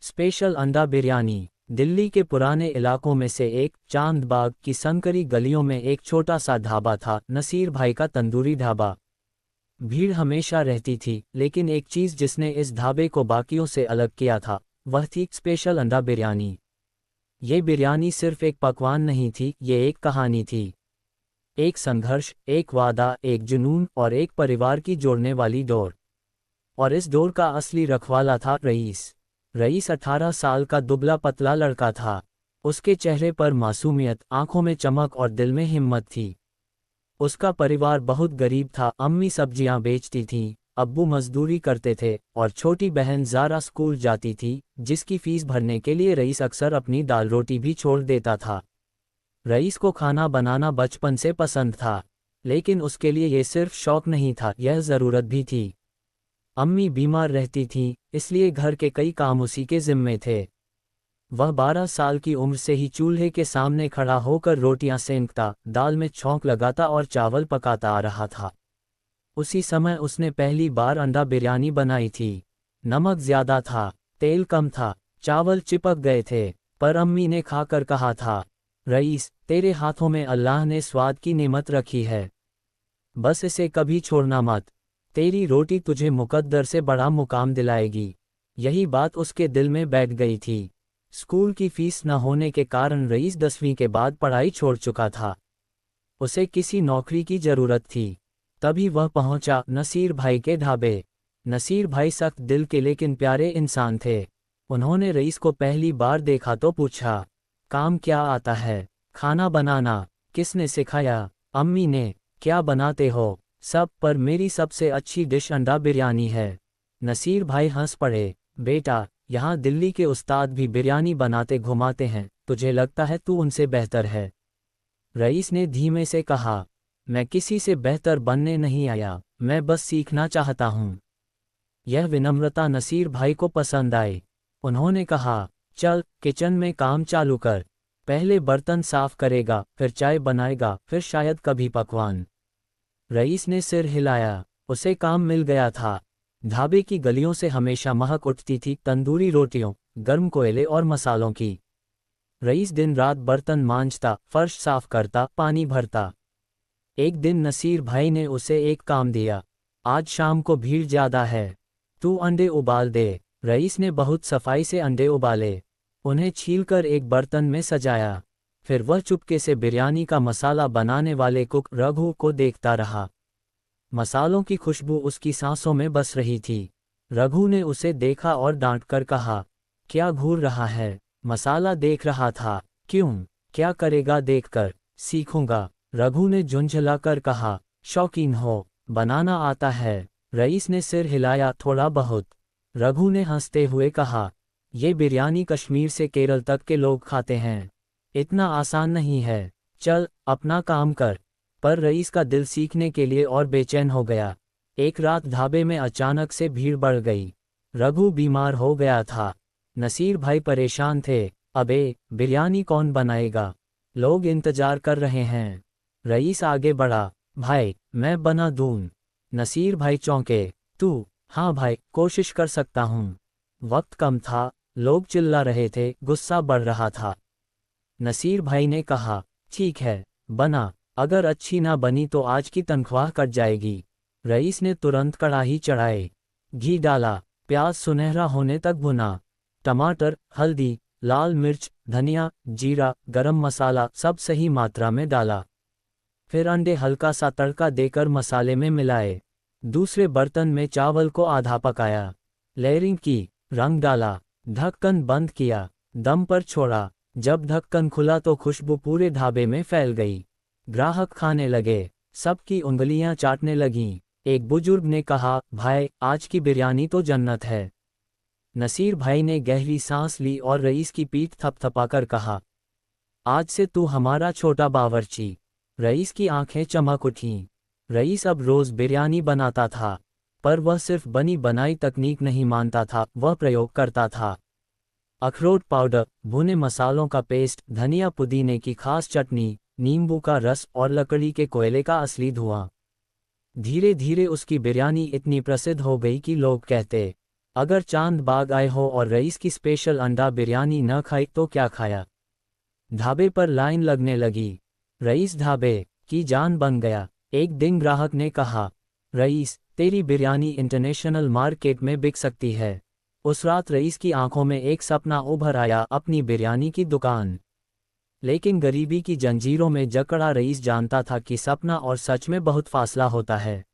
Special अंडा बिरयानी। दिल्ली के पुराने इलाकों में से एक चांदबाग की संकरी गलियों में एक छोटा सा ढाबा था, नसीर भाई का तंदूरी ढाबा। भीड़ हमेशा रहती थी, लेकिन एक चीज़ जिसने इस ढाबे को बाकियों से अलग किया था, वह थी स्पेशल अंडा बिरयानी। ये बिरयानी सिर्फ एक पकवान नहीं थी, ये एक कहानी थी। एक संघर्ष, एक वादा, एक जुनून और एक परिवार की जोड़ने वाली डोर। और इस डोर का असली रखवाला था रईस। रईस 18 साल का दुबला पतला लड़का था। उसके चेहरे पर मासूमियत, आंखों में चमक और दिल में हिम्मत थी। उसका परिवार बहुत गरीब था, अम्मी सब्जियां बेचती थीं, अब्बू मजदूरी करते थे और छोटी बहन ज़ारा स्कूल जाती थी, जिसकी फीस भरने के लिए रईस अक्सर अपनी दाल रोटी भी छोड़ देता था। रईस को खाना बनाना बचपन से पसंद था, लेकिन उसके लिए ये सिर्फ शौक नहीं था, यह ज़रूरत भी थी। अम्मी बीमार रहती थीं, इसलिए घर के कई काम उसी के जिम्मे थे। वह 12 साल की उम्र से ही चूल्हे के सामने खड़ा होकर रोटियां सेंकता, दाल में छौंक लगाता और चावल पकाता आ रहा था। उसी समय उसने पहली बार अंडा बिरयानी बनाई थी। नमक ज्यादा था, तेल कम था, चावल चिपक गए थे, पर अम्मी ने खाकर कहा था, रईस, तेरे हाथों में अल्लाह ने स्वाद की नेमत रखी है, बस इसे कभी छोड़ना मत। तेरी रोटी तुझे मुकद्दर से बड़ा मुकाम दिलाएगी। यही बात उसके दिल में बैठ गई थी। स्कूल की फीस न होने के कारण रईस 10वीं के बाद पढ़ाई छोड़ चुका था। उसे किसी नौकरी की जरूरत थी। तभी वह पहुंचा नसीर भाई के ढाबे। नसीर भाई सख्त दिल के लेकिन प्यारे इंसान थे। उन्होंने रईस को पहली बार देखा तो पूछा, काम क्या आता है? खाना बनाना। किसने सिखाया? अम्मी ने। क्या बनाते हो? सब, पर मेरी सबसे अच्छी डिश अंडा बिरयानी है। नसीर भाई हंस पड़े, बेटा, यहाँ दिल्ली के उस्ताद भी बिरयानी बनाते घुमाते हैं, तुझे लगता है तू उनसे बेहतर है? रईस ने धीमे से कहा, मैं किसी से बेहतर बनने नहीं आया, मैं बस सीखना चाहता हूँ। यह विनम्रता नसीर भाई को पसंद आई। उन्होंने कहा, चल किचन में काम चालू कर। पहले बर्तन साफ करेगा, फिर चाय बनाएगा, फिर शायद कभी पकवान। रईस ने सिर हिलाया। उसे काम मिल गया था। ढाबे की गलियों से हमेशा महक उठती थी तंदूरी रोटियों, गर्म कोयले और मसालों की। रईस दिन रात बर्तन मांजता, फर्श साफ करता, पानी भरता। एक दिन नसीर भाई ने उसे एक काम दिया, आज शाम को भीड़ ज्यादा है, तू अंडे उबाल दे। रईस ने बहुत सफाई से अंडे उबाले, उन्हें छीलकर एक बर्तन में सजाया। फिर वह चुपके से बिरयानी का मसाला बनाने वाले कुक रघु को देखता रहा। मसालों की खुशबू उसकी सांसों में बस रही थी। रघु ने उसे देखा और डांटकर कहा, क्या घूर रहा है? मसाला देख रहा था। क्यों? क्या करेगा देखकर? सीखूंगा। रघु ने झुंझलाकर कहा, शौकीन हो, बनाना आता है? रईस ने सिर हिलाया, थोड़ा बहुत। रघु ने हंसते हुए कहा, ये बिरयानी कश्मीर से केरल तक के लोग खाते हैं, इतना आसान नहीं है, चल अपना काम कर। पर रईस का दिल सीखने के लिए और बेचैन हो गया। एक रात ढाबे में अचानक से भीड़ बढ़ गई। रघु बीमार हो गया था। नसीर भाई परेशान थे, अबे बिरयानी कौन बनाएगा? लोग इंतजार कर रहे हैं। रईस आगे बढ़ा, भाई मैं बना दूं। नसीर भाई चौंके, तू? हाँ भाई, कोशिश कर सकता हूँ। वक्त कम था, लोग चिल्ला रहे थे, गुस्सा बढ़ रहा था। नसीर भाई ने कहा, ठीक है, बना, अगर अच्छी ना बनी तो आज की तनख्वाह कट जाएगी। रईस ने तुरंत कढ़ाई चढ़ाई, घी डाला, प्याज सुनहरा होने तक भुना, टमाटर, हल्दी, लाल मिर्च, धनिया, जीरा, गरम मसाला सब सही मात्रा में डाला। फिर अंडे हल्का सा तड़का देकर मसाले में मिलाए। दूसरे बर्तन में चावल को आधा पकाया, लेयरिंग की, रंग डाला, ढक्कन बंद किया, दम पर छोड़ा। जब ढक्कन खुला तो खुशबू पूरे ढाबे में फैल गई। ग्राहक खाने लगे, सबकी उंगलियां चाटने लगीं। एक बुजुर्ग ने कहा, भाई आज की बिरयानी तो जन्नत है। नसीर भाई ने गहरी सांस ली और रईस की पीठ थपथपाकर कहा, आज से तू हमारा छोटा बावर्ची। रईस की आंखें चमक उठीं। रईस अब रोज बिरयानी बनाता था, पर वह सिर्फ बनी बनाई तकनीक नहीं मानता था, वह प्रयोग करता था। अखरोट पाउडर, भुने मसालों का पेस्ट, धनिया पुदीने की खास चटनी, नींबू का रस और लकड़ी के कोयले का असली धुआं। धीरे धीरे उसकी बिरयानी इतनी प्रसिद्ध हो गई कि लोग कहते, अगर चांद बाग आए हो और रईस की स्पेशल अंडा बिरयानी न खाई तो क्या खाया। ढाबे पर लाइन लगने लगी। रईस ढाबे की जान बन गया। एक दिन ग्राहक ने कहा, रईस तेरी बिरयानी इंटरनेशनल मार्केट में बिक सकती है। उस रात रईस की आंखों में एक सपना उभर आया, अपनी बिरयानी की दुकान। लेकिन गरीबी की जंजीरों में जकड़ा रईस जानता था कि सपना और सच में बहुत फासला होता है।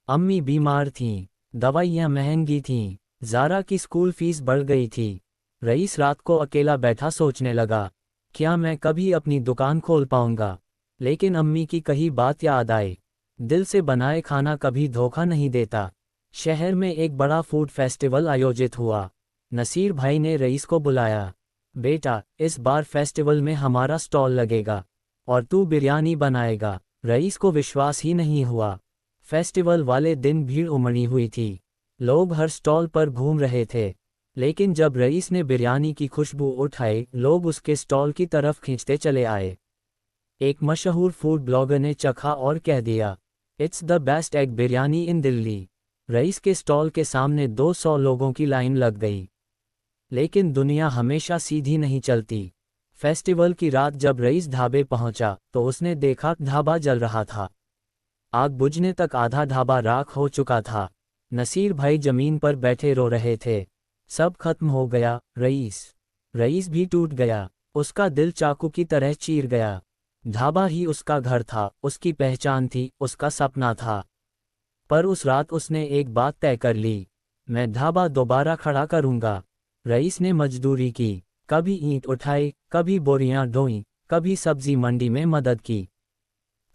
अम्मी बीमार थीं, दवाइयाँ महंगी थीं, ज़ारा की स्कूल फीस बढ़ गई थी। रईस रात को अकेला बैठा सोचने लगा, क्या मैं कभी अपनी दुकान खोल पाऊंगा। लेकिन अम्मी की कही बात याद आई, दिल से बनाए खाना कभी धोखा नहीं देता। शहर में एक बड़ा फूड फेस्टिवल आयोजित हुआ। नसीर भाई ने रईस को बुलाया, बेटा इस बार फेस्टिवल में हमारा स्टॉल लगेगा और तू बिरयानी बनाएगा। रईस को विश्वास ही नहीं हुआ। फेस्टिवल वाले दिन भीड़ उमड़ी हुई थी, लोग हर स्टॉल पर घूम रहे थे। लेकिन जब रईस ने बिरयानी की खुशबू उठाई, लोग उसके स्टॉल की तरफ खींचते चले आए। एक मशहूर फूड ब्लॉगर ने चखा और कह दिया, it's the best egg biryani in Delhi. Raees के स्टॉल के सामने 200 लोगों की लाइन लग गई। लेकिन दुनिया हमेशा सीधी नहीं चलती। फेस्टिवल की रात जब रईस ढाबे पहुंचा तो उसने देखा ढाबा जल रहा था। आग बुझने तक आधा ढाबा राख हो चुका था। नसीर भाई जमीन पर बैठे रो रहे थे। सब खत्म हो गया रईस भी टूट गया। उसका दिल चाकू की तरह चीर गया। ढाबा ही उसका घर था, उसकी पहचान थी, उसका सपना था। पर उस रात उसने एक बात तय कर ली, मैं ढाबा दोबारा खड़ा करूंगा। रईस ने मजदूरी की, कभी ईंट उठाई, कभी बोरियां ढोई, कभी सब्जी मंडी में मदद की,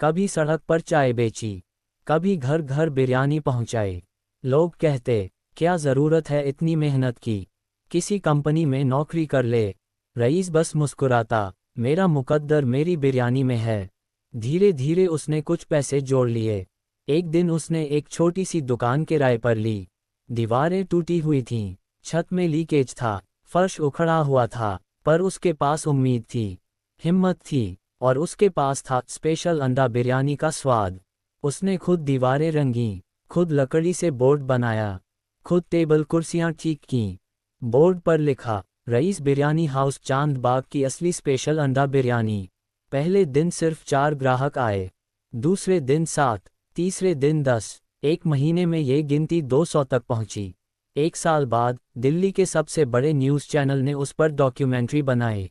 कभी सड़क पर चाय बेची, कभी घर घर बिरयानी पहुंचाई। लोग कहते, क्या ज़रूरत है इतनी मेहनत की, किसी कंपनी में नौकरी कर ले। रईस बस मुस्कुराता, मेरा मुकद्दर मेरी बिरयानी में है। धीरे धीरे उसने कुछ पैसे जोड़ लिए। एक दिन उसने एक छोटी सी दुकान किराए पर ली। दीवारें टूटी हुई थीं, छत में लीकेज था, फर्श उखड़ा हुआ था, पर उसके पास उम्मीद थी, हिम्मत थी, और उसके पास था स्पेशल अंडा बिरयानी का स्वाद। उसने खुद दीवारें रंगी, खुद लकड़ी से बोर्ड बनाया, खुद टेबल कुर्सियां ठीक कीं। बोर्ड पर लिखा, रईस बिरयानी हाउस चांद बाग की असली स्पेशल अंडा बिरयानी। पहले दिन सिर्फ 4 ग्राहक आए, दूसरे दिन 7, तीसरे दिन 10। एक महीने में ये गिनती 200 तक पहुंची। एक साल बाद दिल्ली के सबसे बड़े न्यूज़ चैनल ने उस पर डॉक्यूमेंट्री बनाई।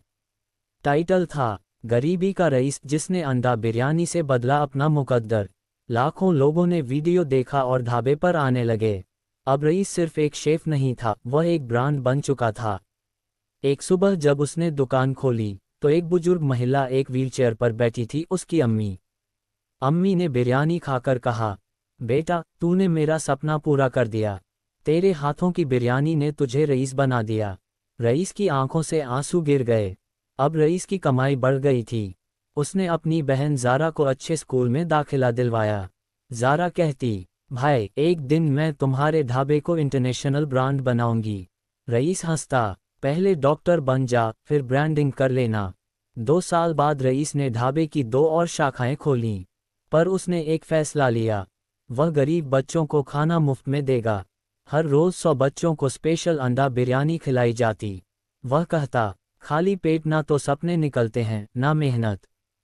टाइटल था, गरीबी का रईस जिसने अंडा बिरयानी से बदला अपना मुकद्दर। लाखों लोगों ने वीडियो देखा और ढाबे पर आने लगे। अब रईस सिर्फ एक शेफ नहीं था, वह एक ब्रांड बन चुका था। एक सुबह जब उसने दुकान खोली तो एक बुजुर्ग महिला एक व्हीलचेयर पर बैठी थी, उसकी अम्मी। अम्मी ने बिरयानी खाकर कहा, बेटा तूने मेरा सपना पूरा कर दिया, तेरे हाथों की बिरयानी ने तुझे रईस बना दिया। रईस की आंखों से आंसू गिर गए। अब रईस की कमाई बढ़ गई थी। उसने अपनी बहन ज़ारा को अच्छे स्कूल में दाखिला दिलवाया। ज़ारा कहती, भाई एक दिन मैं तुम्हारे ढाबे को इंटरनेशनल ब्रांड बनाऊंगी। रईस हंसता, पहले डॉक्टर बन जा, फिर ब्रांडिंग कर लेना। 2 साल बाद रईस ने ढाबे की 2 और शाखाएं खोलीं। पर उसने एक फैसला लिया, वह गरीब बच्चों को खाना मुफ्त में देगा। हर रोज़ 100 बच्चों को स्पेशल अंडा बिरयानी खिलाई जाती। वह कहता, खाली पेट ना तो सपने निकलते हैं, ना मेहनत।